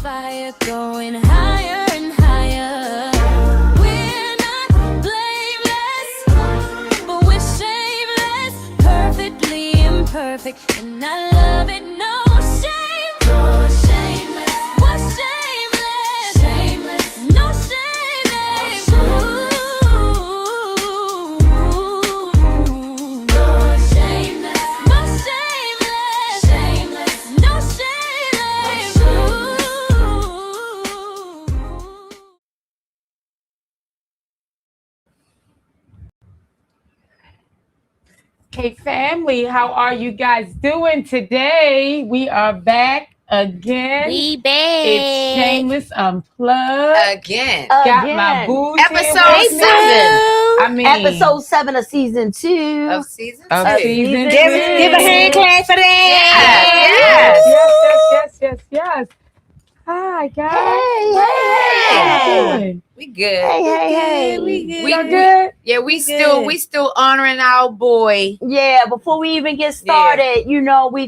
fire going higher and higher. We're not blameless, but we're shameless, perfectly imperfect, and I love it. No shame, we're shameless, we're shameless, shameless, no shame, we're shameless, we're shameless, shameless, no shame, Hey family, how are you guys doing today? We are back again. We back. It's Shameless Unplugged. Again. Got my booze Episode here with me. 7 I mean, Episode 7 of season 2. of season 2. of season Give 2. it- Give a hand clap for that. Yes. Hi guys. Hey, How hey, you hey. doing? We good. Hey. We good. Y'all good? Yeah, we still honoring our boy. Yeah, before we even get started,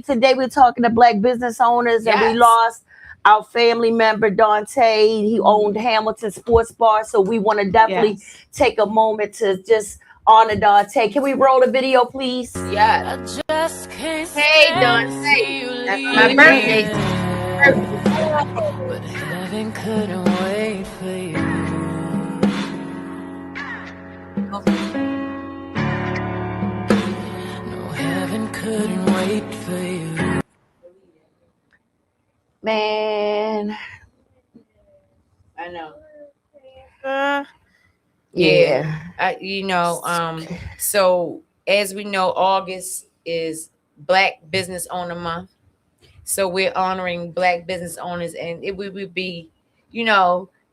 today we're talking to Black business owners, and we Yes. lost our family member Dante. He owned Hamilton Sports Bar, so we want to definitely take a moment to just honor Dante. Can we roll the video, please? Yeah. I just can't Hey, stand to Dante. see you That's leave. my birthday. But heaven couldn't wait for you. No, heaven couldn't wait for you. Man. I know. Yeah. So as we know, August is Black Business Owner Month. So we're honoring Black business owners, and it would be,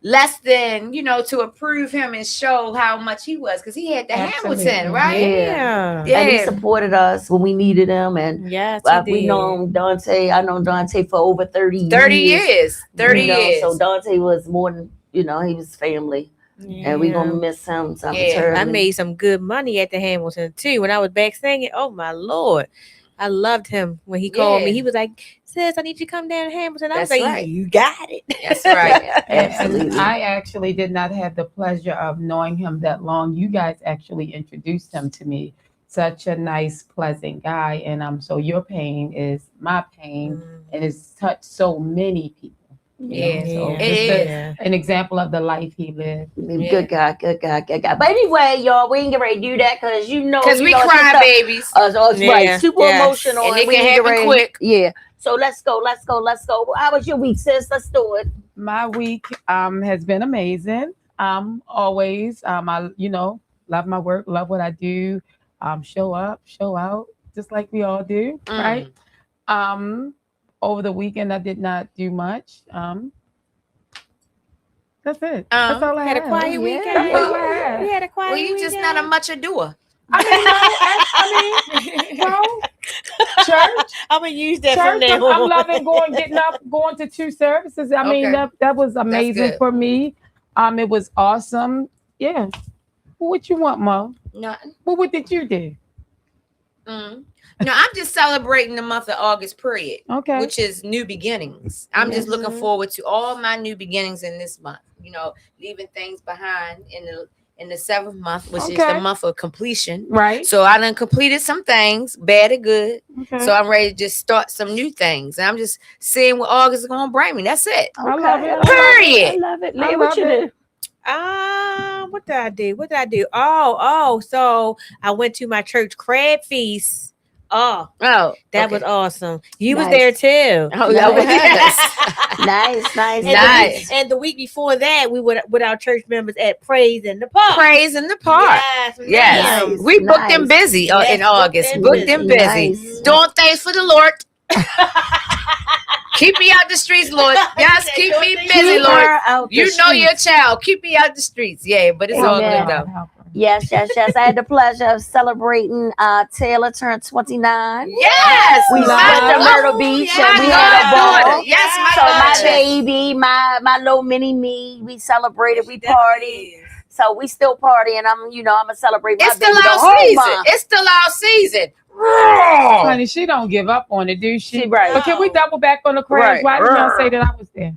less than, to approve him and show how much he was, because he had the Absolutely. Hamilton, right? Yeah. Yeah. And he supported us when we needed him, and Yes, we known Dante. I known Dante for over 30 years. 30 years. So Dante was more than, he was family. And we gonna miss him. I made some good money at the Hamilton too when I was back singing. Oh my Lord, I loved him when he called me. He was like, "Sis, I need you to come down to Hamilton." I was That's like, right. "You got it." That's right. And I actually did not have the pleasure of knowing him that long. You guys actually introduced him to me. Such a nice, pleasant guy. And so your pain is my pain, and it's touched so many people. So just an example of the life he lived. Good guy. But anyway, y'all, we ain't get ready to do that because we cry babies. Right, super emotional, and it can happen quick. Yeah. So let's go. How was your week, sis? Let's do it. My week has been amazing. Always I love my work, love what I do. Show up, show out, just like we all do, right? Over the weekend I did not do much. That's it. That's all I had. Had A quiet weekend. That's all I had. We had a quiet weekend. Well, you just not a much adoer. Church. I'm gonna use that church, from now on. I'm loving going to 2 services. I mean, that was amazing for me. It was awesome. Yeah. What you want, Mo? Nothing. What did you do? No, I'm just celebrating the month of August period. Okay. Which is new beginnings. I'm just looking forward to all my new beginnings in this month. Leaving things behind in the 7th month, which is the month of completion. Right. So I done completed some things, bad or good. Okay. So I'm ready to just start some new things. And I'm just seeing what August is gonna bring me. That's it. I love it. Period. I love it. Leah, what you do? What did I do? Oh, so I went to my church crab feast. Oh, that was awesome. You was there too. Oh, that was nice. And the week before that, we were with our church members at Praise in the Park. Yes. We booked them busy in August. Booked them busy. Doing things for the Lord. Keep me out the streets, Lord. Yes, keep me busy, Lord. You know your child. Keep me out the streets. Yeah, but it's all good though. Yes. I had the pleasure of celebrating. Taylor turned 29. Yes, we went to Myrtle Beach and we had a ball. Yes, my baby, my little mini me, we celebrated, we partied. So we still partying. I'm gonna celebrate my baby the whole month. It's still our season. Honey, she don't give up on it, do she? Right. But can we double back on the crabs? Why did y'all say that I was there?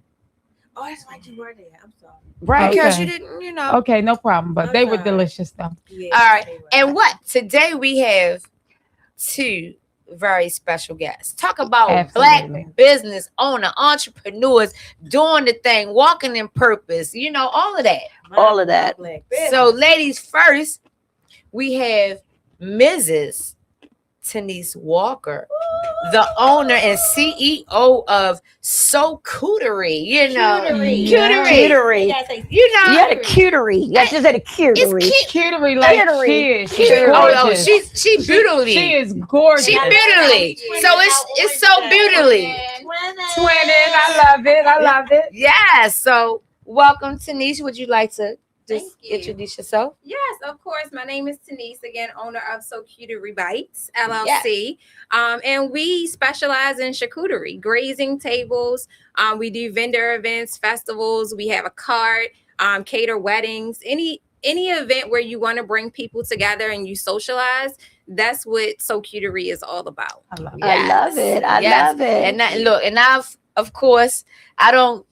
Oh, that's right. You were there. I'm sorry. Right. Because Okay. you didn't, you know. Okay, no problem. But I'm they were sorry. delicious though. Yeah. All right. they were. And what? Today we have two very special guests. Talk about Absolutely. Black business owner, entrepreneurs, doing the thing, walking in purpose, you know, all of that. All of that. Black So, ladies, first, we have Mrs. Denise Walker, the owner and CEO of Cootery. You know, Cutery. Cutery. You gotta say You know, You had a cutery. Yeah, she said a cutery. It's cute. Cutery like Cutery. she is. She's Cutery. Oh no, gorgeous. she beautifully. She is gorgeous. She beautifully. So it's so beautifully. Twinning. I love it. I love it. Yes. So welcome, Tanisha. Would you like to just Thank you. introduce yourself? Yes, of course. My name is Denise, again, owner of Cutery Bites, LLC. And we specialize in charcuterie, grazing tables. We do vendor events, festivals. We have a cart, cater weddings, any event where you want to bring people together and you socialize. That's what Cutery is all about. I love it. I love it. I Yes. love it. And that, look, and I've, of course, I don't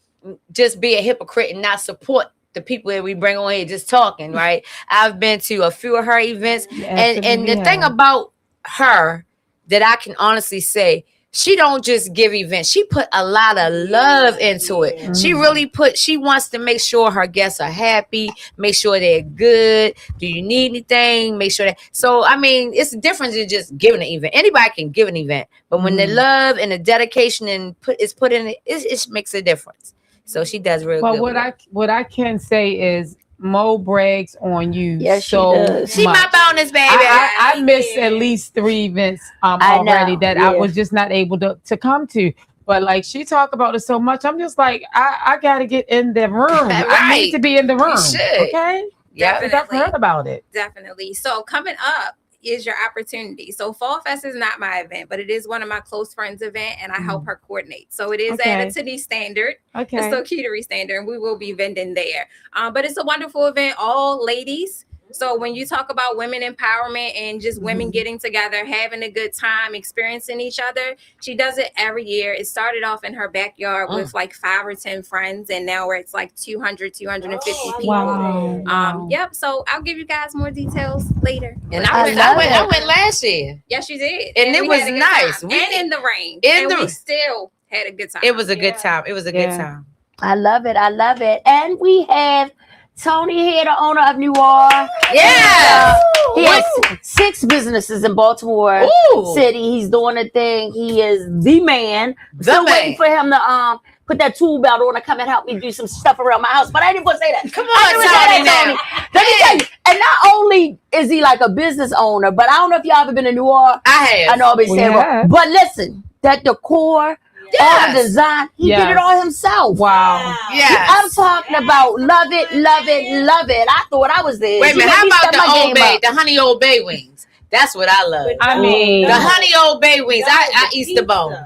just be a hypocrite and not support the people that we bring on here just talking, right? I've been to a few of her events, and the thing about her that I can honestly say, she don't just give events. She put a lot of love into it. Yeah. She really she wants to make sure her guests are happy, make sure they're good. Do you need anything? Make sure that. So, I mean, it's different than just giving an event. Anybody can give an event, but when the love and the dedication is put in it makes a difference. So she does really But good. what I can say is Mo brags on you Yes, she so does. She much. my bonus, baby. I missed at least 3 events already know, that I was just not able to come to. But like she talk about it so much, I'm just like, I gotta get in the room. I Right. need to be in the room. should. Okay. Yeah. Because I've heard about it. Definitely. So coming up is your opportunity. So Fall Fest is not my event, but it is one of my close friends' event, and I help her coordinate. So it is at a Denise standard. Okay. It's Cutery standard, and we will be vending there. But it's a wonderful event, all ladies. So when you talk about women empowerment and just women getting together, having a good time, experiencing each other, she does it every year. It started off in her backyard with like 5 or 10 friends, and now it's like 200, 250 people. Wow. Yep. So I'll give you guys more details later. And I I love went last year. Yes, you did. And it we was had a good nice. time. We- And in the rain. In and the- we still had a good time. It was a good time. It was a good Yeah. time. I love it. I love it. And we have Tony here, the owner of New Orleans. Yes. He has 6 businesses in Baltimore Ooh. City. He's doing a thing. He is the man. Still waiting for him to put that tool belt on to come and help me do some stuff around my house. But I didn't want to say that. Come I on, didn't wanna say Tony. that, Now. Let me tell you. And not only is he like a business owner, but I don't know if y'all ever been to New Orleans. I have. I know I've been saying, Yeah. but listen, that decor, all the design, he did it all himself. Wow. Yes. I'm talking about love it, love it, love it. I thought I was there. Wait a You minute. made How me about step the my Old game Bay, up. the honey Old Bay wings? That's what I love. I mean, The honey Old Bay wings. I eat the bone.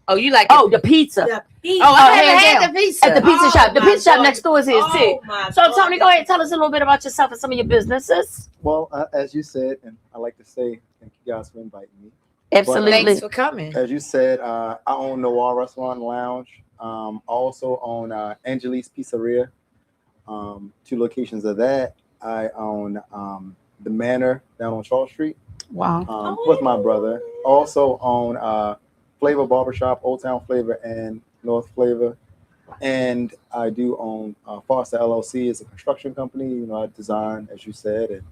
Oh, you like? Oh, the pizza. Oh, I haven't hands had down. the pizza. At the pizza shop. The my pizza shop God. next door is his too. So Tony, go ahead and tell us a little bit about yourself and some of your businesses. Well, as you said, and I like to say, thank you guys for inviting me. Absolutely. Thanks for coming. As you said, I own Noir Restaurant and Lounge. I also own Angeli's Pizzeria. 2 locations of that. I own the Manor down on Charles Street wow. with my brother. Also own Flavor Barbershop, Old Town Flavor, and North Flavor. And I do own Foster LLC. It's a construction company. You know, I design, as you said,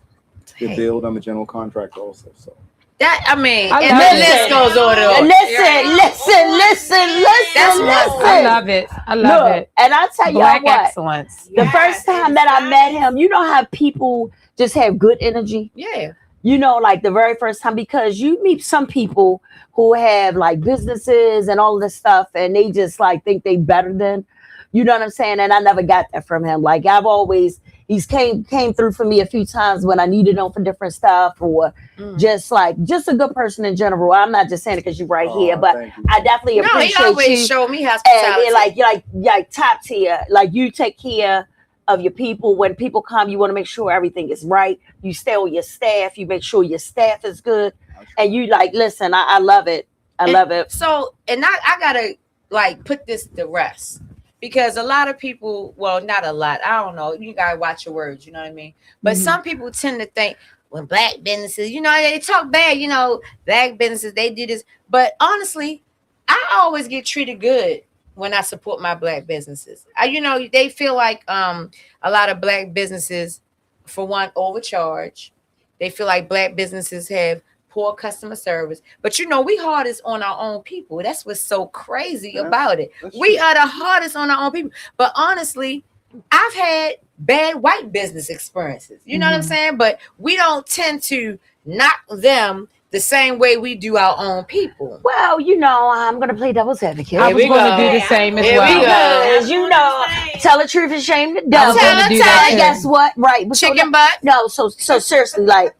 and build. I'm a general contractor also. So. That I mean, I and love the it. list goes on and on. Listen. That's I love it. I love Look, it. and I tell y'all Black what, excellence. the first time that I met him, you know how people just have good energy? Yeah. You know, like the very first time, because you meet some people who have like businesses and all this stuff, and they just like think they better than, you know what I'm saying? And I never got that from him. Like I've always, he's came through for me a few times when I needed him for different stuff, or just a good person in general. I'm not just saying it because you're right here, but Thank you. I definitely No, he appreciate always you. show me hospitality. And like top tier, like you take care of your people. When people come, you want to make sure everything is right. You stay with your staff. You make sure your staff is good. And you like, listen, I love it. I love it. So, and I gotta like put this to rest because a lot of people, well, not a lot, I don't know, you gotta watch your words, you know what I mean? But some people tend to think when black businesses, you know, they talk bad, you know, black businesses, they do this. But honestly, I always get treated good when I support my black businesses. You know, they feel like a lot of black businesses, for one, overcharge. They feel like black businesses have poor customer service. But you know, we hardest on our own people. That's what's so crazy about it. We are the hardest on our own people. But honestly, I've had bad white business experiences. You know what I'm saying? But we don't tend to knock them the same way we do our own people. Well, you know, I'm going to play devil's advocate. I was going to do the same as well. Because, you know, tell the truth and shame the devil. And guess what? Right. But Chicken butt? No, so seriously, like,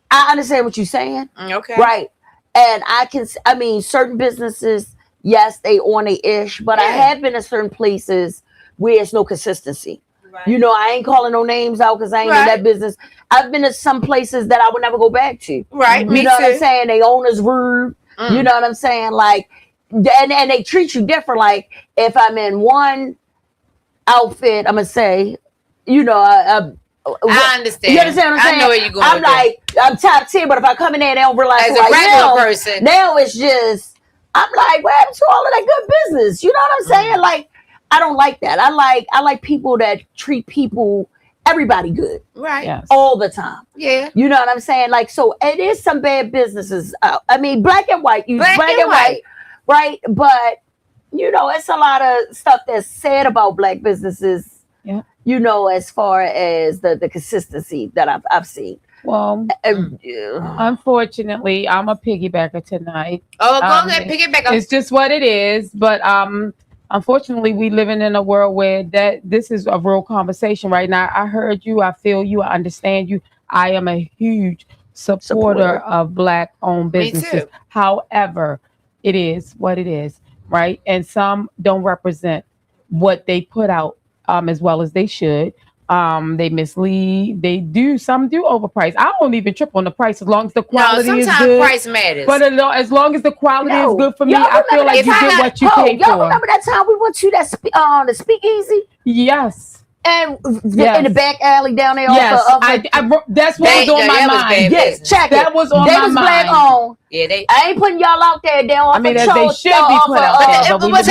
I understand what you're saying. Okay. Right. And I mean, certain businesses, yes, they on a ish, but I have been in certain places where there's no consistency. Right. You know, I ain't calling no names out because I ain't in that business. I've been to some places that I would never go back to. Right. You know what I'm saying? They owners rude. You know what I'm saying? Like, and they treat you different. Like, if I'm in one outfit, I'm going to say, you know, I understand. You understand what I'm saying? I know where you're going. I'm like, I'm top 10, but if I come in there and they don't realize as a regular person, now it's just, I'm like, what happened to all of that good business? You know what I'm saying? Like, I don't like that. I like people that treat everybody good. Right. Yes. All the time. Yeah. You know what I'm saying? Like, so it is some bad businesses out. I mean, black and white. Black and white. Right? But, you know, it's a lot of stuff that's said about black businesses, you know, as far as the consistency that I've seen. Well, unfortunately, I'm a piggybacker tonight. Oh, go ahead, piggyback. It's just what it is. But unfortunately, we living in a world where this is a real conversation right now. I heard you. I feel you. I understand you. I am a huge supporter of Black-owned businesses. Me too. However, it is what it is, right? And some don't represent what they put out as well as they should. They mislead. Some do overprice. I won't even trip on the price as long as the quality is good. Sometimes price matters. But as long as the quality is good for me, I feel like you get what you pay for. Y'all remember that time we went to the Speakeasy? Yes. And in the back alley down there. Yes, that's what was on my mind. Yes, check that was on my mind. Black owned. Yeah, I ain't putting y'all out there. I mean, as they should be put out there. But was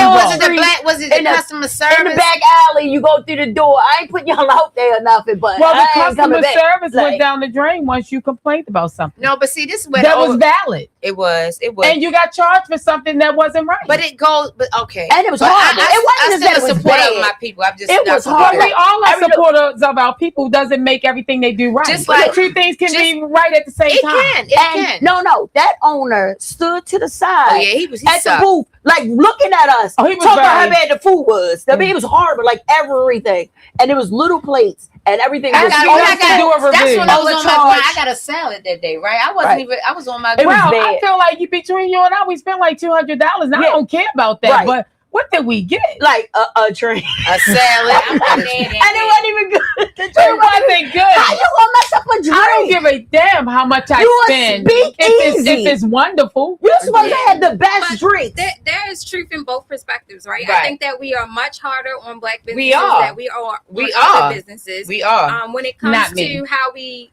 it the customer service? In the back alley, you go through the door. I ain't putting y'all out there or nothing. But the customer service went down the drain once you complained about something. No, but see, this is what that was valid. It was. And you got charged for something that wasn't right. But it goes. But okay. And it was horrible. It wasn't that it was bad. Of my people. It was horrible. We all are supporters of our people. Doesn't make everything they do right. Just like two things can be right at the same time. It can. No. That owner stood to the side. Oh yeah, he at the booth, like looking at us. Oh, he was talking about how bad the food was. I mean, it was horrible, like everything, and it was little plates and everything. That's when I was on my grind. I got a salad that day, right? I wasn't even. I was on my grind. Well, I feel like between you and I, we spent like $200. Now I don't care about that, but. What did we get? Like a drink, a salad, and it wasn't even good. It wasn't good. How you gonna mess up a drink? I don't give a damn how much I spend. If it's wonderful, you're supposed to have the best drink. There is truth in both perspectives, right? Right. I think that we are much harder on black businesses than we are on other businesses. We are. When it comes to how we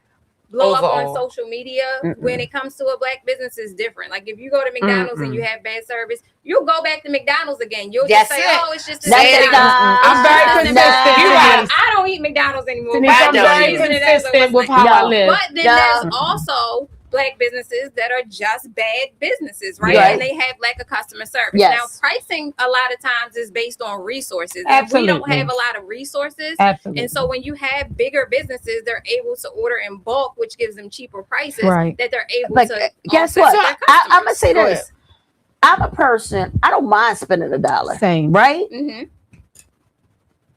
blow up on social media, when it comes to a black business, is different. Like if you go to McDonald's and you have bad service, you'll go back to McDonald's again. You'll just say, "Oh, it's just the same." I'm very consistent. You're right. I don't eat McDonald's anymore. I'm very consistent with how I live. But then there's also black businesses that are just bad businesses, right? And they have lack of customer service. Now, pricing a lot of times is based on resources. Absolutely. We don't have a lot of resources. Absolutely. And so when you have bigger businesses, they're able to order in bulk, which gives them cheaper prices that they're able to guess what? I'm going to say this. I'm a person, I don't mind spending $1. Same. Right?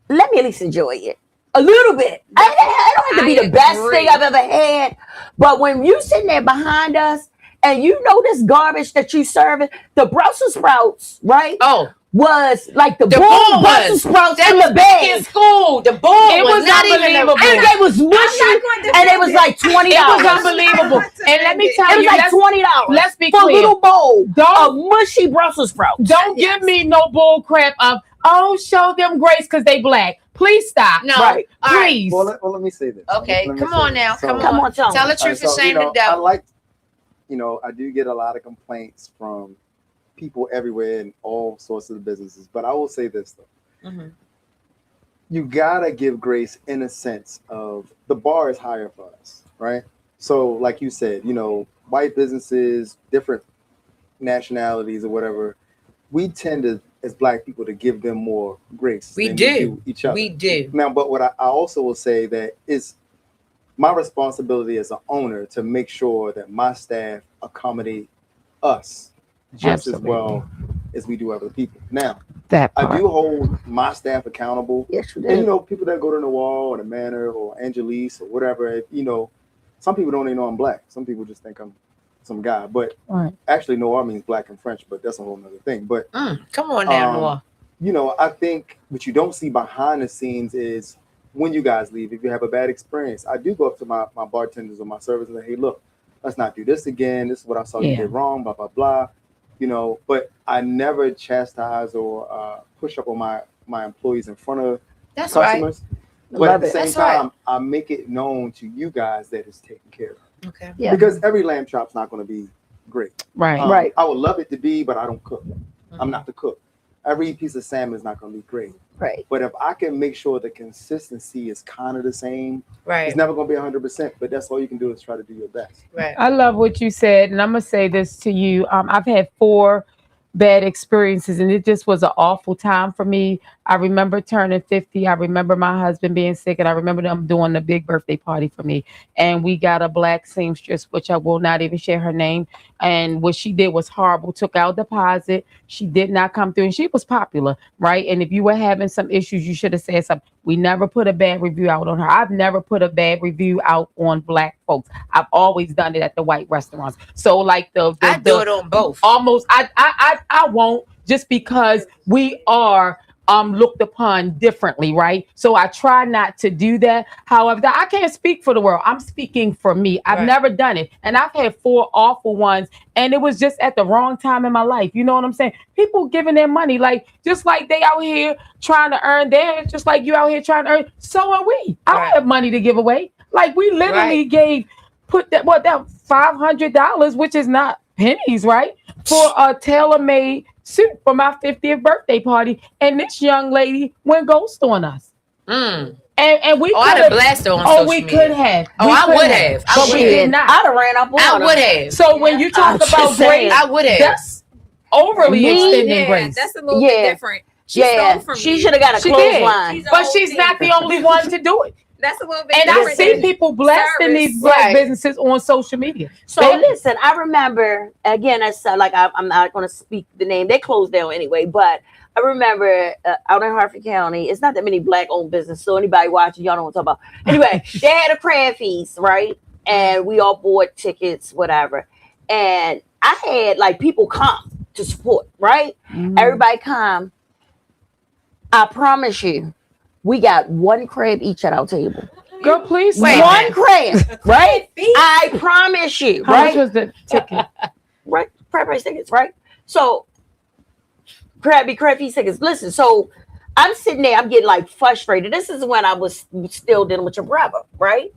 Let me at least enjoy it. A little bit. I don't have to be the best thing I've ever had. But when you sitting there behind us and you know this garbage that you serving, the Brussels sprouts, right? Oh. was like the The bull bull Brussels was. sprouts That in was the back in bag. school. The bull It was was not even a, unbelievable. And they was mushy, and it was like $20. It was unbelievable. And let me tell It was you, like $20. let's be for clear. a little bowl of Don't mushy Brussels sprouts. don't give me no bull crap of show them grace because they black. Please stop. No. Right. All right. Please. Well, let me say this. Okay. Let me Come say on this. now. So- Come Come on. on, tell Tell me. the truth and so, shame the I devil. like, I do get a lot of complaints from people everywhere in all sorts of businesses. But I will say this though. Mhm. You gotta give grace in a sense of the bar is higher for us, right? So, like you said, white businesses, different nationalities or whatever, we tend to, as black people, to give them more grace. We than do. each other. We do. Now, but what I also will say that it's my responsibility as an owner to make sure that my staff accommodate us just Absolutely. as well as we do other people. Now, That I part. do hold my staff accountable. Yes, you And did. people that go to Noir or the Manor or Angelise or whatever, some people don't even know I'm black. Some people just think I'm some guy. But Right. actually, Noir means black in French, but that's a whole nother thing. But Come on now, Noah. I think what you don't see behind the scenes is when you guys leave, if you have a bad experience, I do go up to my bartenders or my servers and say, hey, look, let's not do this again. This is what I saw you Yeah. did wrong, blah, blah, blah. But I never chastise or push up on my employees in front of That's right. customers. But at Love the it. same That's right. time, I make it known to you guys that it's taken care of. Okay. Yeah. Because every lamb chop's not going to be great. Right. Right. I would love it to be, but I don't cook. I'm not the cook. Every piece of salmon is not going to be great. Right. But if I can make sure the consistency is kind of the same, Right. it's never going to be 100%. But that's all you can do is try to do your best. Right. I love what you said, and I'm gonna say this to you. I've had 4 bad experiences, and it just was an awful time for me. I remember turning 50. I remember my husband being sick, and I remember them doing the big birthday party for me. And we got a black seamstress, which I will not even share her name. And what she did was horrible. Took our deposit. She did not come through, and she was popular, right? And if you were having some issues, you should have said something. We never put a bad review out on her. I've never put a bad review out on black folks. I've always done it at the white restaurants. So like I do it on both. almost I won't, just because we are looked upon differently, right? So I try not to do that. However, I can't speak for the world. I'm speaking for me. I've Right. never done it. And I've had 4 awful ones, and it was just at the wrong time in my life. You know what I'm saying? People giving their money, like just like they out here trying to earn theirs, just like you out here trying to earn, so are we. I don't Right. have money to give away. Like we literally Right. put that $500, which is not pennies, right? For a tailor-made suit for my 50th birthday party, and this young lady went ghost on us. Mm. And we I'd could have blasted on oh, social we media. could have. Oh, We I could would have. I But would we have. did not. I'd have ran up on I her. would have. So when you talk I'm about just saying. grace, I would have. that's overly Me? extending Yeah, grace. that's a little Yeah. bit different. She Yeah, stole from she you. should have got a She did. clothesline. She's a But whole she's thing. not the only one to do it. That's a little bit And I different. see than people blasting these service. black Right. businesses on social media. So listen, I remember again. That's like I'm not going to speak the name. They closed down anyway, but I remember out in Hartford County, it's not that many black-owned businesses. So anybody watching, y'all know what I'm talking about. Anyway, they had a crab feast, right? And we all bought tickets, whatever. And I had like people come to support, right? Everybody come. I promise you, we got 1 crab each at our table. Girl, please. Wait a stop. 1 crab, right? I promise you, How right? much was the ticket? Right, crab race tickets, right? So crab feast tickets. Listen, so I'm sitting there, I'm getting like frustrated. This is when I was still dealing with your brother, right?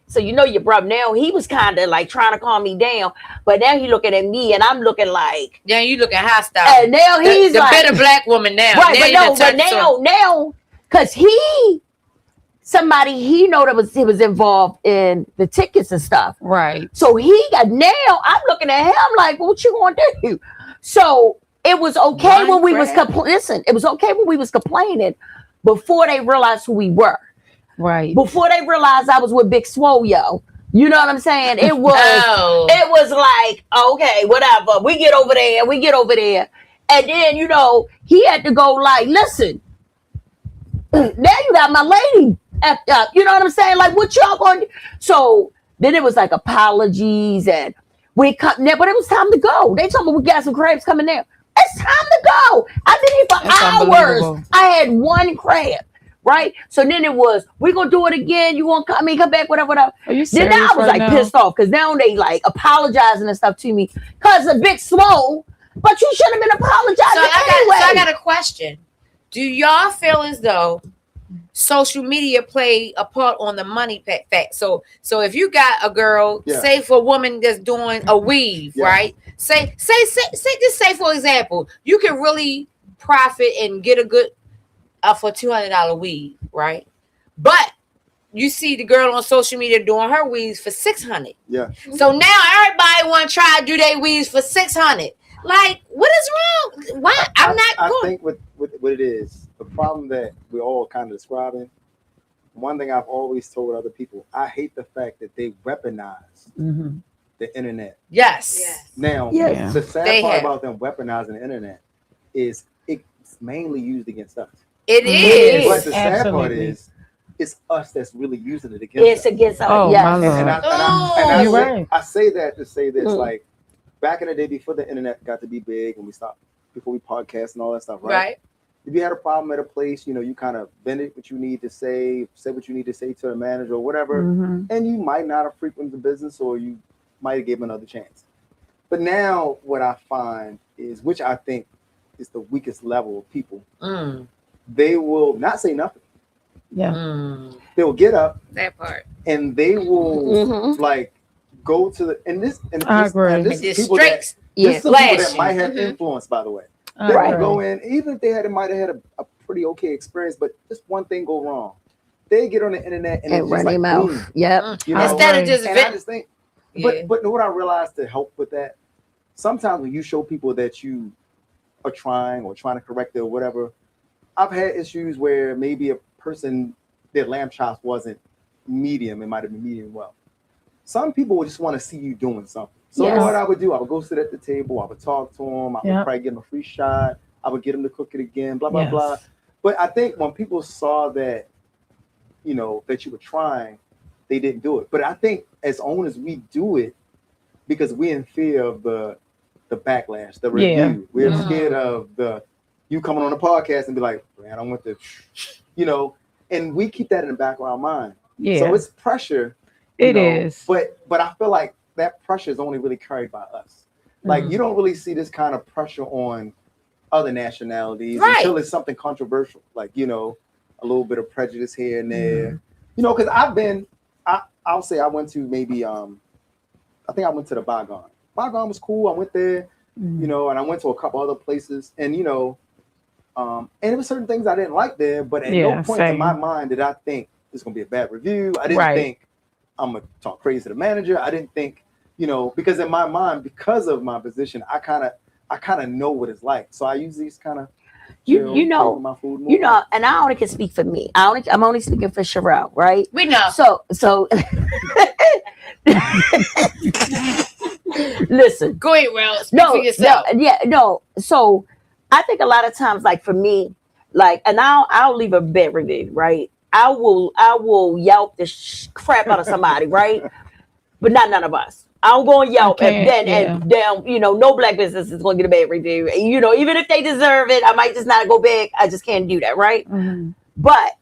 So you know your brother now, he was kind of like trying to calm me down, but now he looking at me and I'm looking like, Yeah, you looking hostile. and now he's the like, bitter black woman now. right, Now but you no, done but turned to- now, because somebody he know that he was involved in the tickets and stuff. Right. So he got now. I'm looking at him like, what you gonna do? So it was okay when we was listen. It was okay when we was complaining before they realized who we were. Right. Before they realized I was with Big Swole, yo. You know what I'm saying? It was. Oh. It was like, okay, whatever. We get over there. And then he had to go like, listen. Now you got my lady effed up. You know what I'm saying? Like, what y'all going to do? So then it was like apologies and we cut there, but it was time to go. They told me we got some crabs coming there. It's time to go. I've been here for That's hours. unbelievable. I had one crab, right? So then it was, we're gonna do it again. You want to come? I mean, come back, whatever, whatever. Are you Then serious I was right like now? pissed off because now they like apologizing and stuff to me because a bit slow. But you should have been apologizing I anyway. got a question. Do y'all feel as though social media play a part on the money fact? So if you got a girl, Yeah. say for a woman that's doing a weave, Yeah. right? Say for example, you can really profit and get a good for $200 weave, right? But you see the girl on social media doing her weaves for $600. Yeah. So now everybody want to try to do their weaves for $600. Like, what is wrong? Why? I think what it is, the problem that we're all kind of describing. One thing I've always told other people, I hate the fact that they weaponize the internet. Yes. Now, Yes. the sad They part have. about them weaponizing the internet is it's mainly used against us. It It is. But the sad part Absolutely. is, it's us that's really using it against It's us. against us. Oh, Yes. my Lord. And You're right. I say that to say this, Mm. like, back in the day before the internet got to be big and before we podcast and all that stuff, right? Right. If you had a problem at a place, you kind of vented what you need to say what you need to say to the manager or whatever, and you might not have frequented the business or you might have given another chance. But now what I find is, which I think is the weakest level of people, they will not say nothing. Yeah. They will get up That part. and they will like go to the I agree. and this It is just people that, strikes. Yeah. this is the people Flash. that might have influence, by the way. They Right. will go in, even if they might have had a pretty okay experience, but just one thing go wrong. They get on the internet and And it's run just like their mouth. boom, Yep. you know? Instead of just And I vent. just think, Yeah. but what I realized to help with that, sometimes when you show people that you are trying to correct it or whatever, I've had issues where maybe a person, their lamb chops wasn't medium, it might have been medium well. Some people would just want to see you doing something. So Yes. what I would do, I would go sit at the table, I would talk to them, I would Yeah. probably give them a free shot, I would get them to cook it again, blah, blah, Yes. blah. But I think when people saw that, that you were trying, they didn't do it. But I think as owners, we do it because we're in fear of the backlash, the review. Yeah. We're Mhm. scared of you coming on the podcast and be like, man, I want to, and we keep that in the back of our mind. Yeah. So it's pressure. It is. But I feel like that pressure is only really carried by us. Like you don't really see this kind of pressure on other nationalities until it's something controversial, like a little bit of prejudice here and there. Because I'll say I went to maybe I think I went to the Bygone. Bygone was cool. I went there, and I went to a couple other places, and and there were certain things I didn't like there, but at no point in my mind did I think it's gonna be a bad review. I didn't think I'm gonna talk crazy to the manager. I didn't think, because in my mind, because of my position, I kind of know what it's like. So I use these kind of my food more. And I only can speak for me. I'm only speaking for Sherelle, right? We know. So listen. Go ahead, Rel. Speak for yourself. No. So I think a lot of times, like for me, like, and I'll leave a bad review, right? I will yelp the crap out of somebody, right? But not none of us. I'm going to yelp and then no black business is going to get a bad review. Even if they deserve it, I might just not go back. I just can't do that, right? But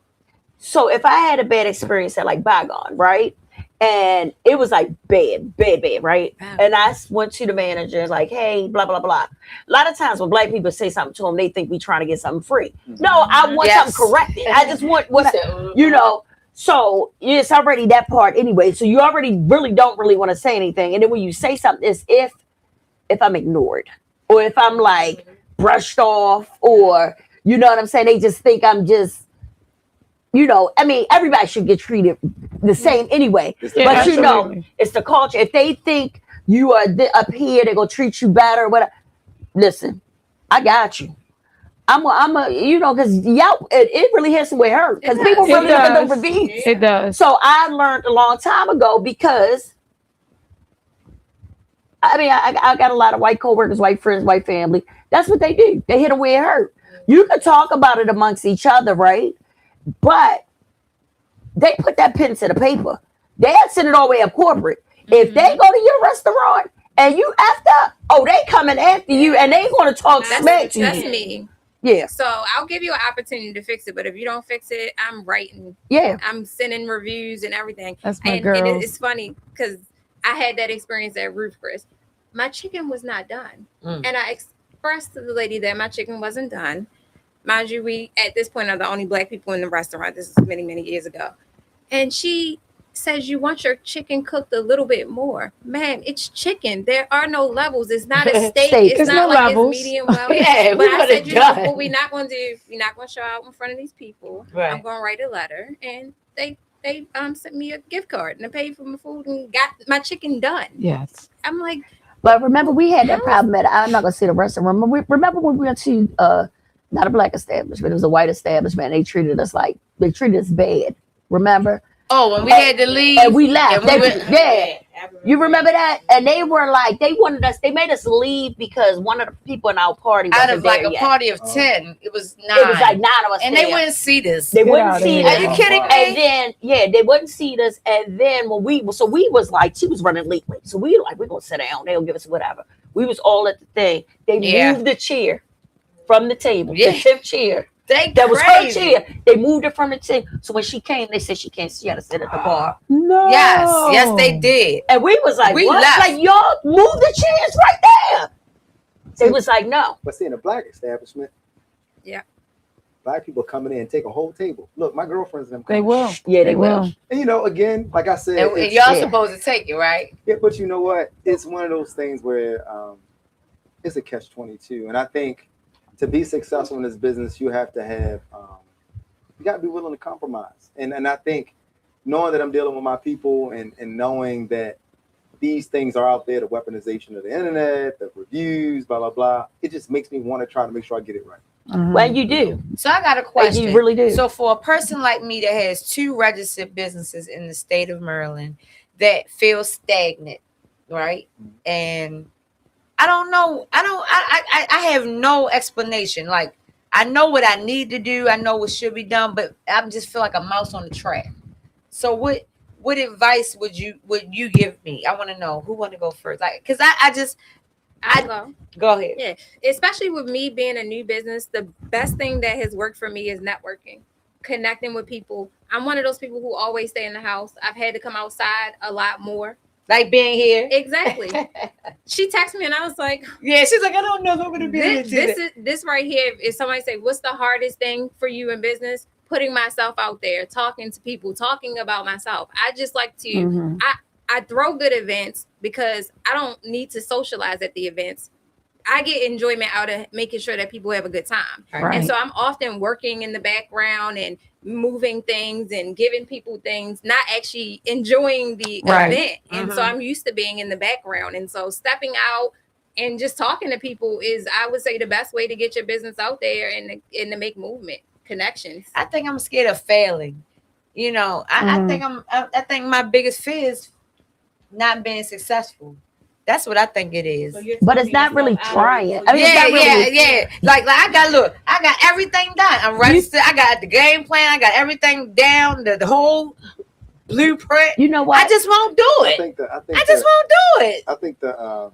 so if I had a bad experience at like Bygone, right? And it was like bad, right? And I went to the manager like, hey, blah, blah, blah. A lot of times when black people say something to them, they think we trying to get something free. No, I want something corrected. I just want what So it's already that part anyway. So you already don't want to say anything. And then when you say something, it's if I'm ignored or if I'm like brushed off or, you know what I'm saying? They just think I'm just, everybody should get treated the same anyway. But it's the culture. If they think you are up here, they're going to treat you better or whatever. Listen, I got you. because it really hits the way it hurt. Because people really look at the reviews. It does. So I learned a long time ago because, I got a lot of white coworkers, white friends, white family. That's what they do. They hit the way it hurt. You can talk about it amongst each other, right? But they put that pen to the paper. They had sent it all the way up corporate. If they go to your restaurant and you after, oh, they coming after you, and they going to talk smack to That's you. me. Yeah, So I'll give you an opportunity to fix it, but if you don't fix it, I'm writing. yeah. I'm sending reviews and everything. That's my And girl. it's funny because I had that experience at Ruth Chris. My chicken was not done, and I expressed to the lady that my chicken wasn't done. Mind you, we at this point are the only Black people in the restaurant. This is many, many years ago, and she says you want your chicken cooked a little bit more. Man, it's chicken. There are no levels. It's not a steak. Steak. It's There's not no like levels. it's medium well. Yeah, But we I want said, it you know done. what we're not going to do? We're not going to show out in front of these people. Right. I'm going to write a letter, and they sent me a gift card and I paid for my food and got my chicken done. Yes. I'm like, But remember, we had that problem at, I'm not going to say the restaurant. Remember when we went to, not a Black establishment, it was a white establishment. They treated us bad. Remember? Oh, when we had to leave. And we left. And we went- Yeah. You remember that? And they were like, they made us leave because one of the people in our party out wasn't of like there a yet. party of 10, it was 9. It was like 9 of us and there. they wouldn't see this. They Get wouldn't outta see here. us. Are you kidding me? And then, they wouldn't see us. And then when we was like, she was running late. So we were like, we're going to sit down. They'll give us whatever. We was all at the thing. They moved the chair from the table, the 10th chair. That was her chair. They moved it from the table. So when she came, they said she had to sit at the bar. No. Yes, they did. And we was like, We what? left. Like, y'all move the chairs right there. They was like, no. But see, in a Black establishment, yeah, Black people coming in and take a whole table. Look, my girlfriends and them. They will. Yeah, they will. And you know, again, like I said, And y'all supposed to take it, right? yeah, but you know what? It's one of those things where it's a catch-22, and I think to be successful in this business, you have to have you got to be willing to compromise. And I think knowing that I'm dealing with my people and knowing that these things are out there, the weaponization of the internet, the reviews, blah blah blah, it just makes me want to try to make sure I get it right. Well, you do. So I got a question. You really do. So for a person like me that has 2 registered businesses in the state of Maryland that feel stagnant, right? And I don't know. I have no explanation. Like, I know what I need to do. I know what should be done, but I just feel like a mouse on the track. So what advice would you give me? I want to know who want to go first. Like, because I'll go ahead. Yeah, especially with me being a new business, the best thing that has worked for me is networking, connecting with people. I'm one of those people who always stay in the house. I've had to come outside a lot more. Like being here. Exactly. She texted me and I was like, Yeah, she's like, I don't know if I'm gonna be able to do that. this right here. If somebody say, what's the hardest thing for you in business? Putting myself out there, talking to people, talking about myself. I just like to I throw good events because I don't need to socialize at the events. I get enjoyment out of making sure that people have a good time. Right. And so I'm often working in the background and moving things and giving people things, not actually enjoying the event. And so I'm used to being in the background. And so stepping out and just talking to people is, I would say, the best way to get your business out there and to make movement, connections. I think I'm scared of failing. You know, I think my biggest fear is not being successful. That's what I think it is. But it's not really trying. I mean, it's not really, yeah. Like I got everything done. I'm registered. I got the game plan. I got everything down. The whole blueprint. You know what? I just won't do it. I just won't do it. I think the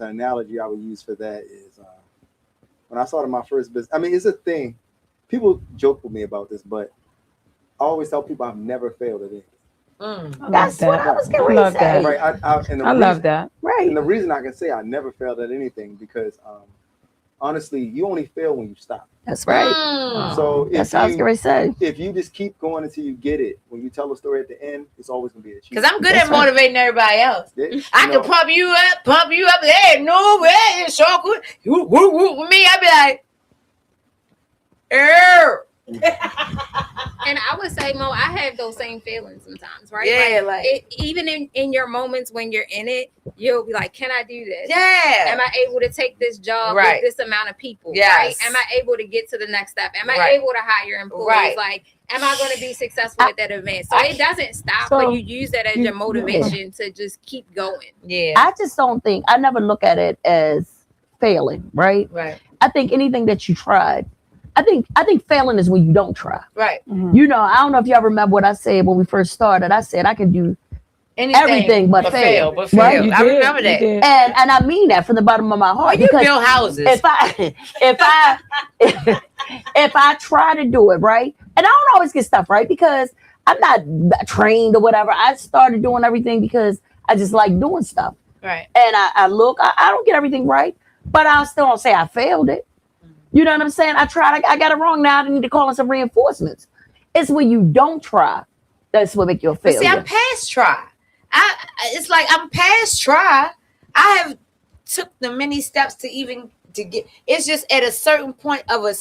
analogy I would use for that is when I started my first business. I mean, it's a thing. People joke with me about this, but I always tell people I've never failed at anything. That's what I was going to say. Right. I love that. Right. And the reason I can say I never failed at anything because honestly, you only fail when you stop. That's right. So That's what I was going to say. if you just keep going until you get it, when you tell a story at the end, it's always going to be a cheat. Because I'm good at motivating everybody else. I can pump you up. Hey, no way, it's so good. With me, I'd be like, And I would say, Mo, I have those same feelings sometimes, right? Yeah, even in your moments when you're in it, you'll be like, can I do this? yeah. Am I able to take this job Right. with this amount of people? Yes. Right? Am I able to get to the next step? Am I Right. able to hire employees? Right. Like, am I going to be successful at that event? So it doesn't stop, So- but you use that as your motivation to just keep going. Yeah. I just don't think, I never look at it as failing, right? Right. I think anything that you tried, I think failing is when you don't try. Right. You know, I don't know if y'all remember what I said when we first started. I said I could do anything everything but fail. But Right? fail. You I did, remember you that. did. And I mean that from the bottom of my Oh, heart. you Because build houses. if I try to do it right, and I don't always get stuff right because I'm not trained or whatever. I started doing everything because I just like doing stuff. Right. And I don't get everything right, but I still don't say I failed it. You know what I'm saying? I tried, I got it wrong. Now I need to call in some reinforcements. It's when you don't try that's what make you a But failure. see, I'm past try. It's like I'm past try. I have took the many steps to get. It's just at a certain point of a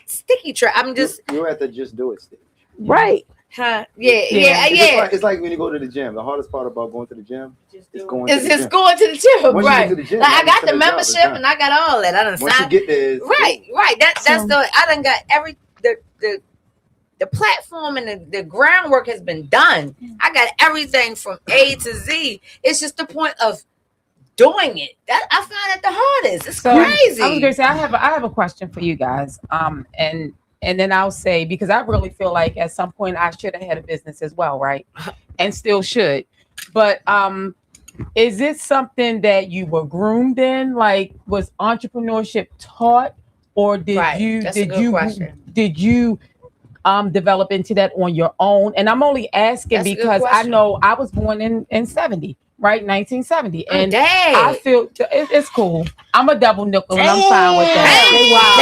sticky try. I'm just You're at the just do it stage. Right. yeah. It's like when you go to the gym. The hardest part about going to the gym is going to the It's gym. going to the gym, Once you right? get to the gym, Like I now got you the finish the job, membership it's done. and I got all that. I done Once you signed. get there, Right. That's I done got the platform and the groundwork has been done. I got everything from A to Z. It's just the point of doing it. That I find that the hardest. It's crazy. I was gonna say I have a question for you guys. And then I'll say, because I really feel like at some point I should have had a business as well, right? And still should. But is it something that you were groomed in? Like, was entrepreneurship taught, or did you develop into that on your own? And I'm only asking because I know I was born in 70, right? 1970. And I feel it's cool. I'm a double nickel and I'm fine with that. They wild.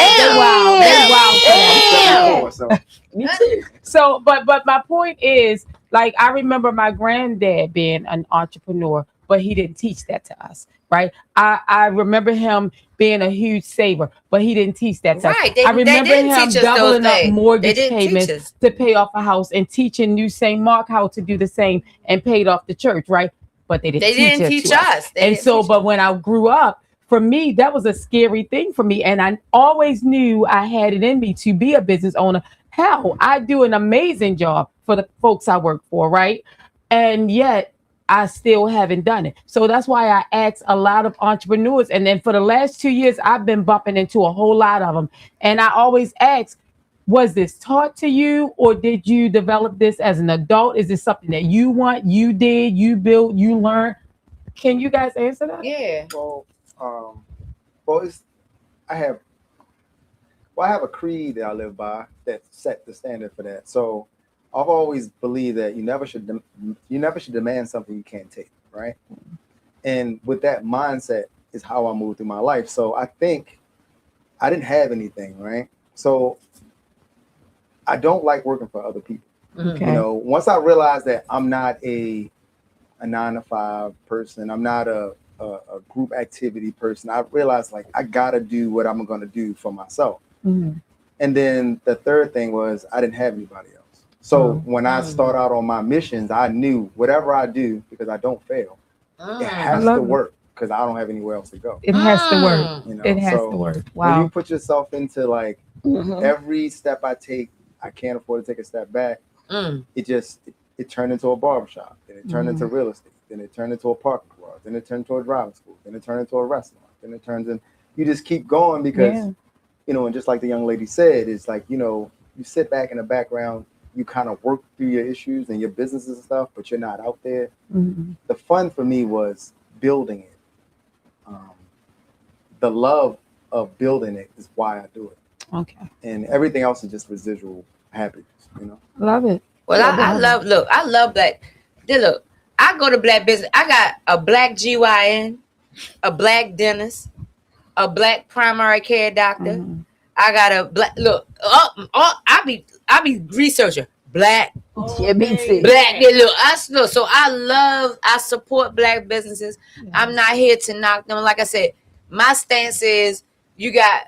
So, but my point is, like, I remember my granddad being an entrepreneur, but he didn't teach that to us, right? I remember him being a huge saver, but he didn't teach that to us. I remember him doubling up mortgage payments to pay off a house and teaching New St. Mark how to do the same and paid off the church, right? But they didn't teach us. But when I grew up, for me, that was a scary thing for me. And I always knew I had it in me to be a business owner. Hell, I do an amazing job for the folks I work for, right? And yet I still haven't done it. So that's why I ask a lot of entrepreneurs. And then for the last 2 years, I've been bumping into a whole lot of them. And I always ask, was this taught to you, or did you develop this as an adult? Is this something that you want, you did, you built, you learned? Can you guys answer that? Yeah. I have a creed that I live by that set the standard for that. So I've always believed that you never should demand something you can't take, right? And with that mindset is how I move through my life. So I think I didn't have anything, right? So I don't like working for other people. Okay. You know, once I realized that I'm not a 9-to-5 person, I'm not a group activity person, I realized like I gotta do what I'm gonna do for myself. Mm-hmm. And then the third thing was I didn't have anybody else. So when I start out on my missions, I knew whatever I do, because I don't fail, it has to work because I don't have anywhere else to go. It has to work. You know? It has to work. When Wow. you put yourself into like every step I take, I can't afford to take a step back. It turned into a barbershop, then it turned into real estate, then it turned into a parking garage, then it turned into a driving school, then it turned into a restaurant, then it turns in. You just keep going because you know, and just like the young lady said, it's like, you know, you sit back in the background, you kind of work through your issues and your businesses and stuff, but you're not out there. The fun for me was building it. The love of building it is why I do it. Okay. And everything else is just residual happiness, you know? Love it. Well, I love black. Look, I go to black business. I got a black GYN, a black dentist, a black primary care doctor. I got a black I be researcher. Black. Black. Look, so I support black businesses. I'm not here to knock them. Like I said, my stance is you got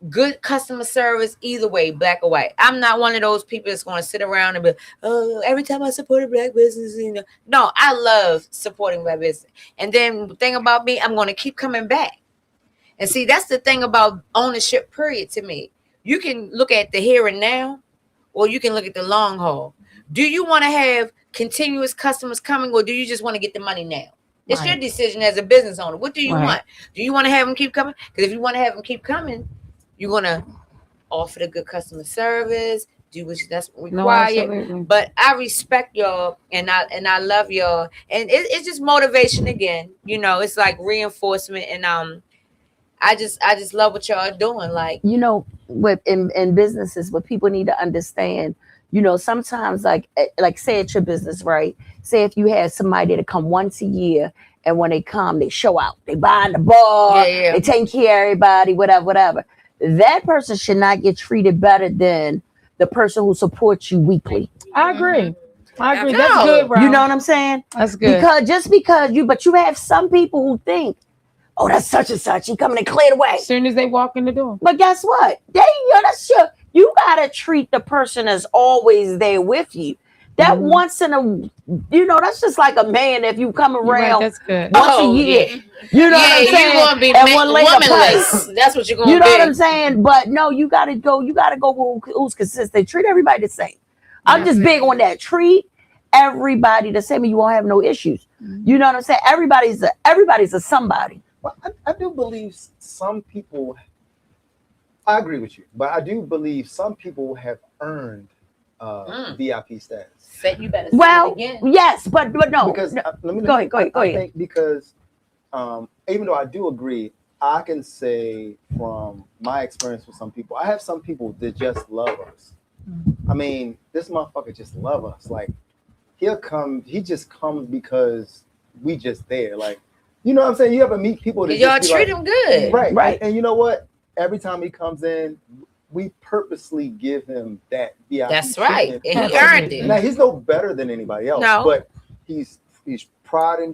good customer service either way, black or white. I'm not one of those people that's going to sit around and be, oh, every time I support a black business, you know. No, I love supporting black business. And then the thing about me, I'm going to keep coming back. And see, that's the thing about ownership, period, to me. You can look at the here and now, or you can look at the long haul. Do you want to have continuous customers coming, or do you just want to get the money now? It's your decision as a business owner. What do you want? Do you want to have them keep coming? Because if you want to have them keep coming, you're going to offer the good customer service, do what that's No, required. absolutely. But I respect y'all, and I love y'all, and it's just motivation again. You know, it's like reinforcement, and I just love what y'all are doing. Like, You know, with in businesses, what people need to understand, you know, sometimes like say it's your business, right? Say if you had somebody to come once a year, and when they come, they show out, they buy in the bar, Yeah. they take care of everybody, whatever. That person should not get treated better than the person who supports you weekly. I agree. I agree. No. That's good, bro. You know what I'm saying? That's good. Because just because but you have some people who think, oh, that's such and such, he coming and clear the way. As soon as they walk in the door. But guess what? You gotta treat the person as always there with you. That once in a, that's just like a man if you come You're right, around that's good. once a year. Yeah. You know what I'm saying? You're gonna be And one later womanless. That's what you're gonna be. You know what I'm saying? But no, you gotta go who's consistent. Treat everybody the same. I'm just big on that. Treat everybody the same and you won't have no issues. You know what I'm saying? Everybody's a somebody. Well, I do believe some people. I agree with you, but I do believe some people have earned VIP status. Said you better say Well, it again. yes, but no. Because no. let me Go ahead. I think because even though I do agree, I can say from my experience with some people, I have some people that just love us. I mean, this motherfucker just love us. Like he just comes because we just there. Like, you know what I'm saying? You ever meet people that Y'all just treat be him good. Right. And you know what? Every time he comes in, we purposely give him that VIP. That's right. treatment. And he earned it. Now he's no better than anybody else, No. but he's tried and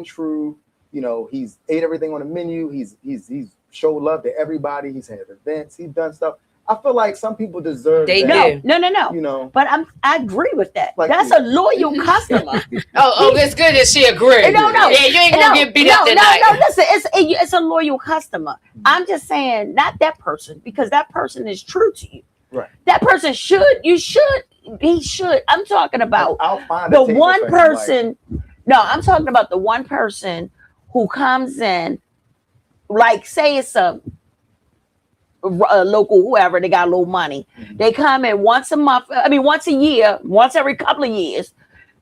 true. You know, he's ate everything on the menu. He's showed love to everybody. He's had events. He's done stuff. I feel like some people deserve They that. do. No. You know, But I agree with that. Like That's you. a loyal customer. Oh, it's good that she agreed. No. Yeah, you ain't gonna get beat up tonight. No. Listen, it's a loyal customer. I'm just saying, not that person, because that person is true to you. Right. That person he should. I'm talking about I'll find the a table one for him, person. No, I'm talking about the one person who comes in, like say it's a local whoever, they got a little money. They come in once a year, once every couple of years.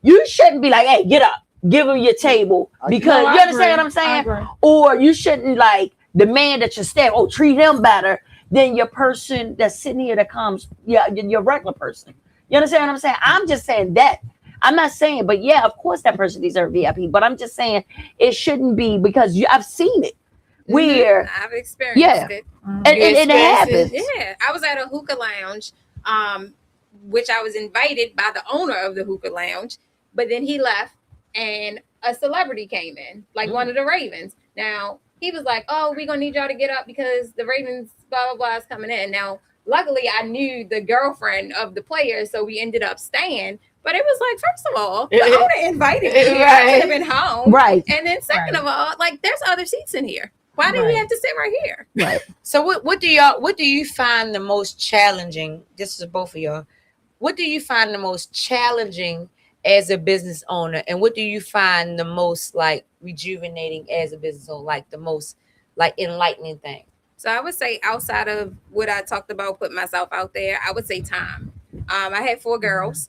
You shouldn't be like, hey, get up, give them your table, because you understand what I'm saying? Or you shouldn't like demand that your staff, treat him better than your person that's sitting here that comes, your regular person. You understand what I'm saying? I'm just saying that. I'm not saying, but yeah, of course that person deserves VIP, but I'm just saying it shouldn't be, because I've seen it. Where I've experienced it. And it happens. Yeah, I was at a hookah lounge, which I was invited by the owner of the hookah lounge, but then he left and a celebrity came in, like one of the Ravens. Now he was like, "Oh, we're gonna need y'all to get up because the Ravens blah blah blah is coming in." Now, luckily, I knew the girlfriend of the player, so we ended up staying. But it was like, first of all, the owner invited me. Right. I could have been home, Right. And then second of all, like there's other seats in here. Why did he have to sit right here? Right. So what do you find the most challenging? This is both of y'all. What do you find the most challenging as a business owner, and what do you find the most like rejuvenating as a business owner, like the most like enlightening thing? So I would say, outside of what I talked about, put myself out there, I would say time. I had 4 girls.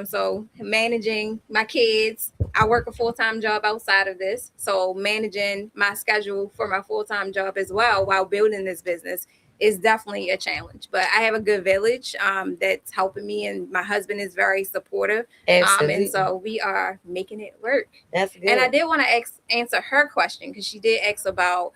So managing my kids, I work a full-time job outside of this. So managing my schedule for my full-time job as well while building this business is definitely a challenge. But I have a good village that's helping me, and my husband is very supportive. And so we are making it work. That's good. And I did want to answer her question, because she did ask about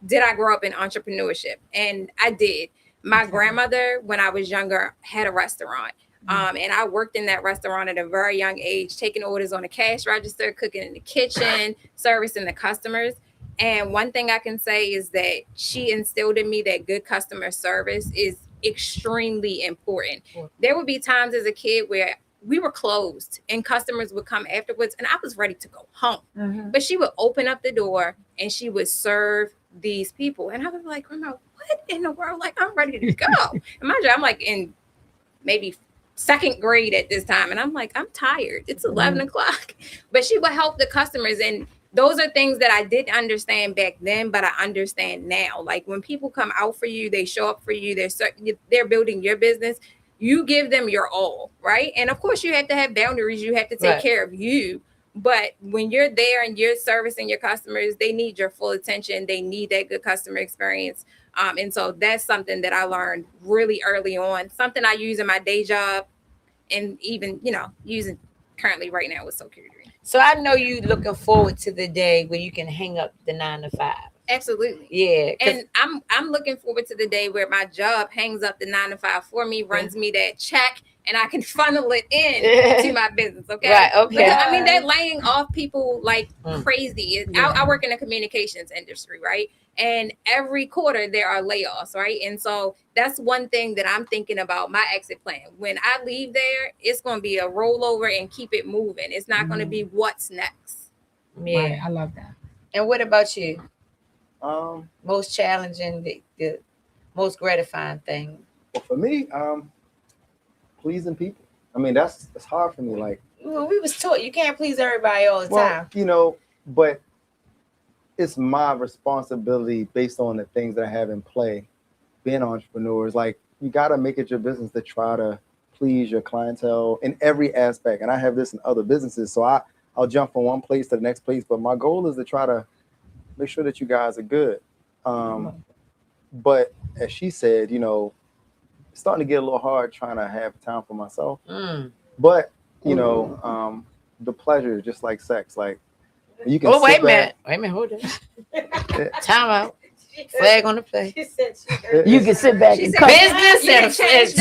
did I grow up in entrepreneurship? And I did. My grandmother, when I was younger, had a restaurant. And I worked in that restaurant at a very young age, taking orders on the cash register, cooking in the kitchen, servicing the customers. And one thing I can say is that she instilled in me that good customer service is extremely important. There would be times as a kid where we were closed and customers would come afterwards and I was ready to go home. But she would open up the door and she would serve these people. And I was like, Grandma, what in the world? Like, I'm ready to go. And mind you, I'm like in maybe 2nd grade at this time. And I'm like, I'm tired. It's 11 o'clock. But she would help the customers. And those are things that I didn't understand back then, but I understand now. Like when people come out for you, they show up for you, they're building your business. You give them your all, right? And of course, you have to have boundaries. You have to take care of you. But when you're there and you're servicing your customers, they need your full attention. They need that good customer experience. And so that's something that I learned really early on. Something I use in my day job, and even using currently right now with Security. So I know you looking forward to the day where you can hang up the 9 to 5. Absolutely. Yeah. And I'm looking forward to the day where my job hangs up the 9 to 5 for me, runs me that check, and I can funnel it in to my business. Okay. Right. Okay. Because, I mean, they're laying off people like crazy. I work in the communications industry, right? And every quarter there are layoffs, right? And so that's one thing that I'm thinking about my exit plan. When I leave there, it's going to be a rollover and keep it moving. It's not going to be what's next. Yeah. Right, I love that. And what about you? Most challenging, the most gratifying thing. Well, for me, pleasing people. I mean, that's hard for me. Like, well, we was taught you can't please everybody all the time. But it's my responsibility based on the things that I have in play. Being entrepreneurs, like you got to make it your business to try to please your clientele in every aspect. And I have this in other businesses, so I'll jump from one place to the next place. But my goal is to try to make sure that you guys are good. But as she said, it's starting to get a little hard trying to have time for myself. But, the pleasure is just like sex. Like you can wait a minute, hold on. Time out. Flag on the play. You can sit back and cut. Business and business.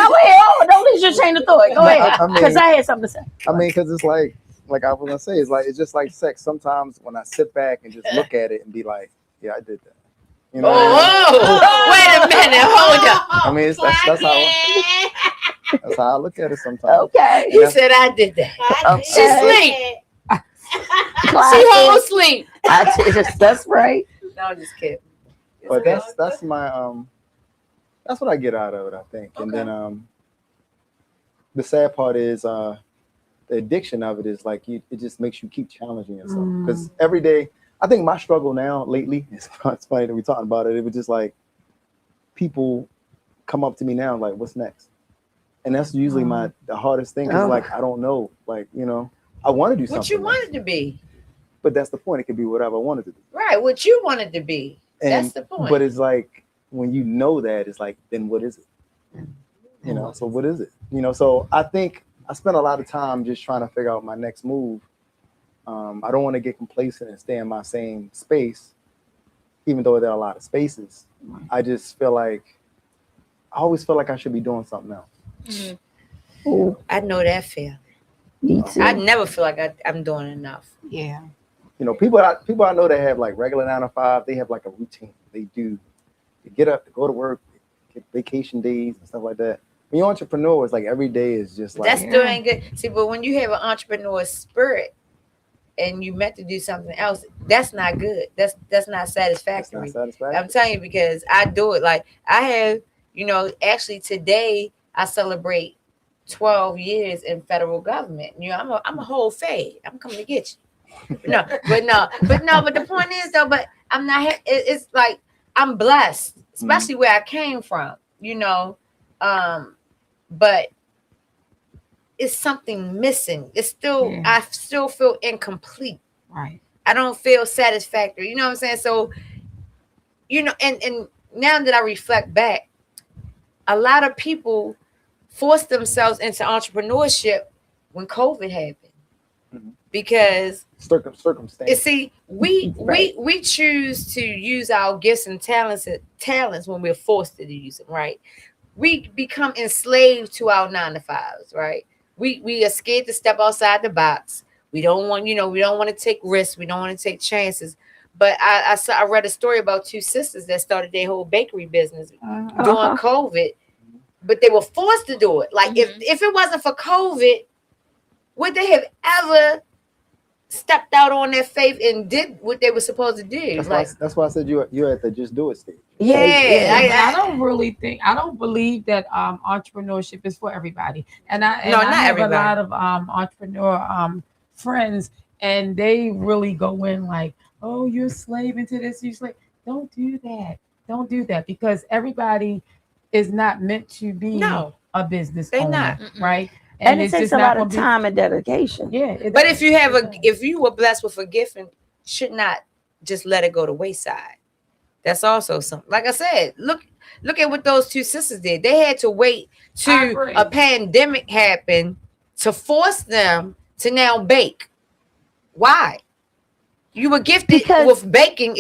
Wait, don't lose your chain of thought. Go ahead, because I had something to say. I mean, because it's like I was gonna say, it's just like sex. Sometimes when I sit back and just look at it and be like, yeah, I did that. Wait a minute, hold up. I mean, that's how I look at it sometimes. Okay. He said I did that. Okay. She sleep. She whole sleep. That's right. No, I'm just kidding. But that's my that's what I get out of it, I think. Okay. And then the sad part is the addiction of it is like it just makes you keep challenging yourself. Because every day, I think my struggle now lately, it's funny that we're talking about it. It was just like people come up to me now like, what's next? And that's usually the hardest thing. Is like, I don't know. Like, I want to do something. What you wanted to be. But that's the point. It could be whatever I wanted to do. Right. What you wanted to be. That's the point. But it's like, when you know that, it's like, then what is it? So what is it? So I think I spent a lot of time just trying to figure out my next move. I don't want to get complacent and stay in my same space, even though there are a lot of spaces. I just feel like, I always feel like I should be doing something else. I know that feeling. Me too. I never feel like I'm doing enough. Yeah. People I know that have like regular 9 to 5, they have like a routine. They get up, they go to work, get vacation days and stuff like that. When you're an entrepreneur, it's like every day is just like. That's still ain't good. See, but when you have an entrepreneur spirit and you meant to do something else, that's not good. That's not satisfactory. That's not satisfactory. I'm telling you, because I do it. Like I have, actually today I celebrate 12 years in federal government. I'm a whole fade. I'm coming to get you. But the point is though, but I'm not. It's like I'm blessed, especially where I came from. But it's something missing. It's still, I still feel incomplete. Right. I don't feel satisfactory. You know what I'm saying? So, and now that I reflect back, a lot of people forced themselves into entrepreneurship when COVID happened. Because circumstance. You see, we choose to use our gifts and talents when we're forced to use them, right? We become enslaved to our 9 to 5s, right? We are scared to step outside the box. We don't want, we don't want to take risks. We don't want to take chances. But I read a story about 2 sisters that started their whole bakery business during COVID, but they were forced to do it. Like if it wasn't for COVID, would they have ever stepped out on their faith and did what they were supposed to do. That's why I said you're at the just do it stage. Yeah, But I don't really think, I don't believe that entrepreneurship is for everybody. And I not have everybody. a lot of entrepreneur friends, and they really go in like, oh, you're slaving to this, you're slave. Don't do that. Don't do that, because everybody is not meant to be a business They owner, not. right? And it it's takes just a not lot of gonna time and dedication. be, yeah. But if you were blessed with a gift, and should not just let it go to wayside. That's also something. Like I said, look at what those two sisters did. They had to wait to a pandemic happen to force them to now bake. Why? You were gifted with baking,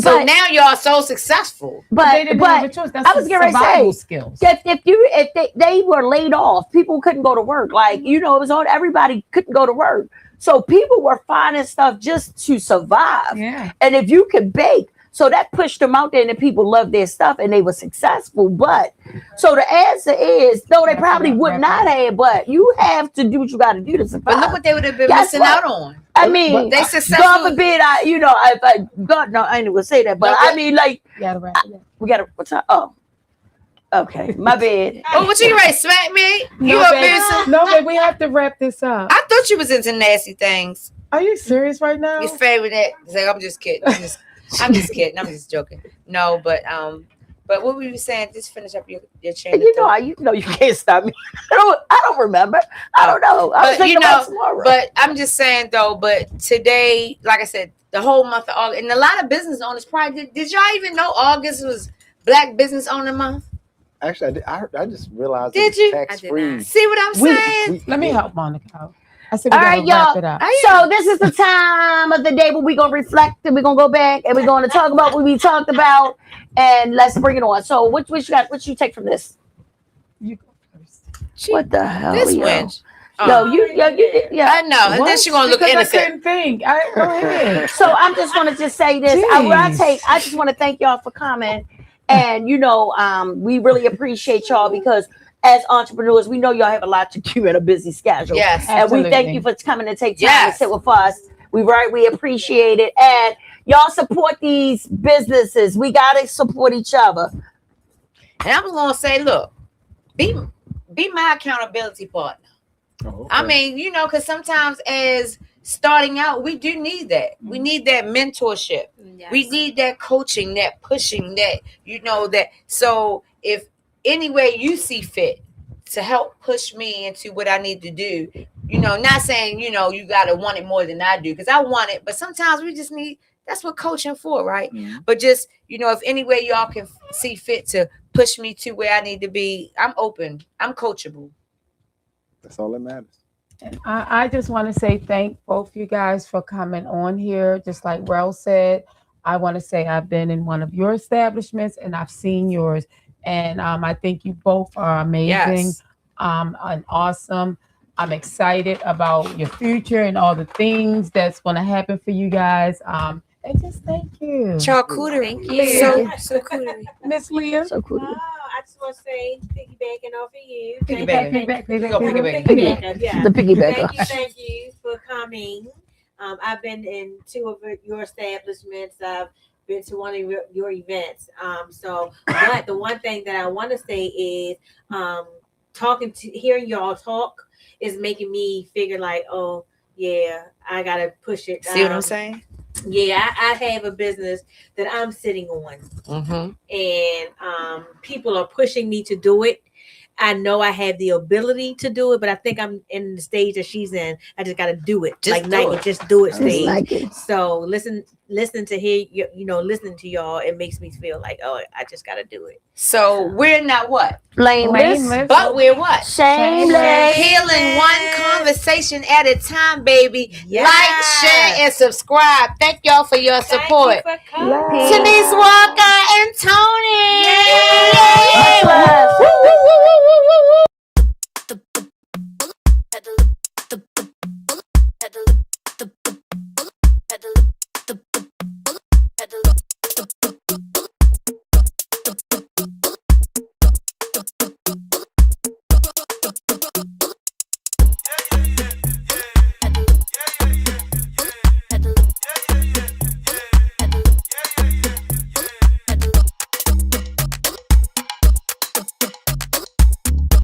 so now y'all so successful. But they didn't have a choice. That's I was going to say, skills. If they were laid off, people couldn't go to work. Like, it was on, everybody couldn't go to work. So people were finding stuff just to survive. Yeah. And if you could bake, so that pushed them out there, and the people loved their stuff and they were successful. But so the answer is, no, they probably would not have, but you have to do what you got to do to survive. But look what they would have been missing out on. I mean, they successful. God forbid, I ain't gonna say that, but I mean, like, we gotta, what's up? Oh, okay, my bad. Oh, what you ready? Smack me? No, but we have to wrap this up. I thought you was into nasty things. Are you serious right now? Your favorite? Like, I'm just kidding. I'm just kidding. I'm just joking. No, but what were you saying? Just finish up your chain. You can't stop me. I don't remember. I don't know. I was thinking about tomorrow. But I'm just saying though. But today, like I said, the whole month of August, and a lot of business owners probably did y'all even know August was Black Business Owner Month? Actually, I just realized. Did you? Tax free. See what I'm saying? Let me help Monica out. I said we all gotta right, wrap y'all. it up. So this is the time of the day where we're gonna reflect and we're gonna go back and we're gonna talk about what we talked about, and let's bring it on. So what you take from this? You go first. What the hell? This wins. Yo, yeah. I know. And then she's gonna look innocent. I couldn't think. Go ahead. So I'm just gonna just say this. I just want to thank y'all for coming, and we really appreciate y'all, because as entrepreneurs, we know y'all have a lot to do in a busy schedule. Yes, and absolutely. we thank you for coming to take time to sit with us. We appreciate it, and y'all support these businesses. We gotta support each other. And I'm gonna say, look, be my accountability partner. Oh, okay. I mean, because sometimes as starting out, we do need that. We need that mentorship. Yes. We need that coaching, that pushing, that that. So if any way you see fit to help push me into what I need to do, not saying you gotta want it more than I do, because I want it, but sometimes we just need. That's what coaching for, right? Mm-hmm. But just if any way y'all can see fit to push me to where I need to be, I'm open. I'm coachable. That's all that matters. And I just want to say thank both you guys for coming on here. Just like Rel said, I want to say I've been in one of your establishments and I've seen yours. And I think you both are amazing, and awesome. I'm excited about your future and all the things that's going to happen for you guys. And just thank you. Charcuterie. Thank you. So cool. Miss Leah. So cool. I just want to say, piggybacking off of you. Piggyback. Yeah. The piggyback. Thank you for coming. I've been in 2 of your establishments. I've been to one of your events. But the one thing that I want to say is, hearing y'all talk is making me figure like, oh yeah, I gotta push it. See what I'm saying? Yeah, I have a business that I'm sitting on, Mm-hmm. and people are pushing me to do it. I know I have the ability to do it, but I think I'm in the stage that she's in. I just got to do it. Just like do Nike, it. just do it Just stage. like it. So listen to hear listening to y'all, it makes me feel like, oh, I just got to do it. So we're not what? Blameless. But we're what? Shameless. Healing one conversation at a time, baby. Yes. Like, share, and subscribe. Thank y'all for your support. Thank you for coming. Yes. Denise Walker and Tony.